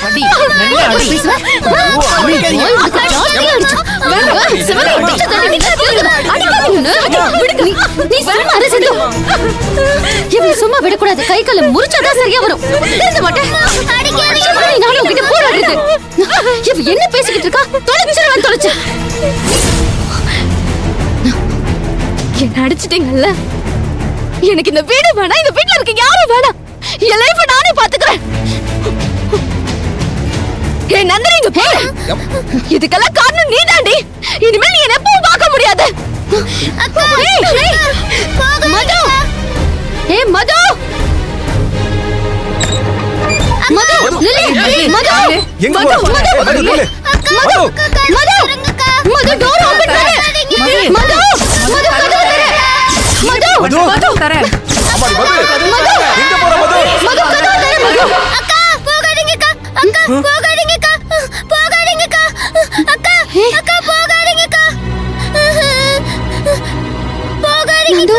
அடி நல்லா அடி ஓ அடி சும்மா விடக்கூடாது. கை கால முறிச்சாதான் சரியா வரும். என்ன பேசிக்கிட்டு இருக்கா? தொலைச்சு என்ன அடிச்சிட்டீங்கல்ல. எனக்கு இந்த வீடு வேணாம், இந்த வீட்டுல இருக்க யாரும் வேணாம். என் லைஃப நானே பாத்துக்கிறேன். ஏய் நந்தினி, இங்க பாரு. இதுக்கெல்லாம் காரணம் நீதாண்டி. இனிமேல் நீ என்ன எப்பவும் பார்க்க முடியாது. மது, ஏய் மது, மது, லிலி, மது, எங்க மது, மது மது, மது, டோர் ஓபன் பண்ணு. மது, மது, மது, மது மது தரேன். அம்மா மது எங்க போற மது மது, கதவு தர மது. அக்கா போகாதீங்கக்கா, அக்கா போகாதீங்கக்கா, போகாதீங்கக்கா, அக்கா அக்கா போகாதீங்கக்கா, போகாதீங்க.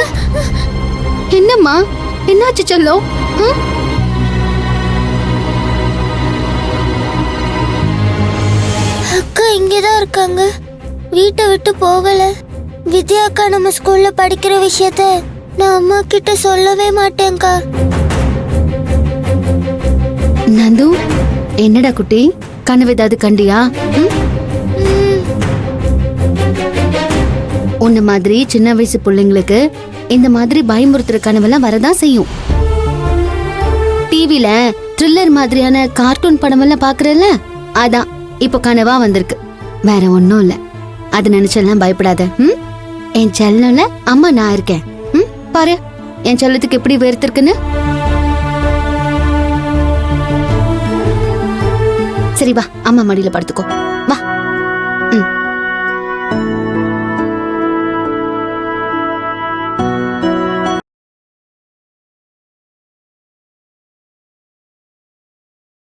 என்னம்மா, என்னாச்சு செல்லோ? அக்கா இங்கதான் இருக்காங்க, வீட்டை விட்டு போகல. வித்யா அக்கா நம்ம ஸ்கூல்ல படிக்கிற விஷயத்த நான் அம்மா கிட்ட சொல்லவே மாட்டேன்க்கா. நந்து, என்னடா குட்டி, கனவு ஏதாவது கண்டியா? உன்ன மாதிரி சின்ன வயசு பிள்ளைங்களுக்கு இந்த மாதிரி பயமுறுத்துற கனவெல்லாம் வரதான் செய்யும். டிவில த்ரில்லர் மாதிரியான கார்ட்டூன் படம் எல்லாம் பாக்குறல்ல, அதான் இப்ப கனவா வந்திருக்கு. வேற ஒன்னும் இல்ல. அது நினைச்செல்லாம் பயப்படாத. என் செல்லம்ல அம்மா நான் இருக்கேன். பாரு என் செல்லத்துக்கு எப்படி வேர்த்திருக்குன்னு. சரி வா, அம்மா மடியில படுத்துக்கோ.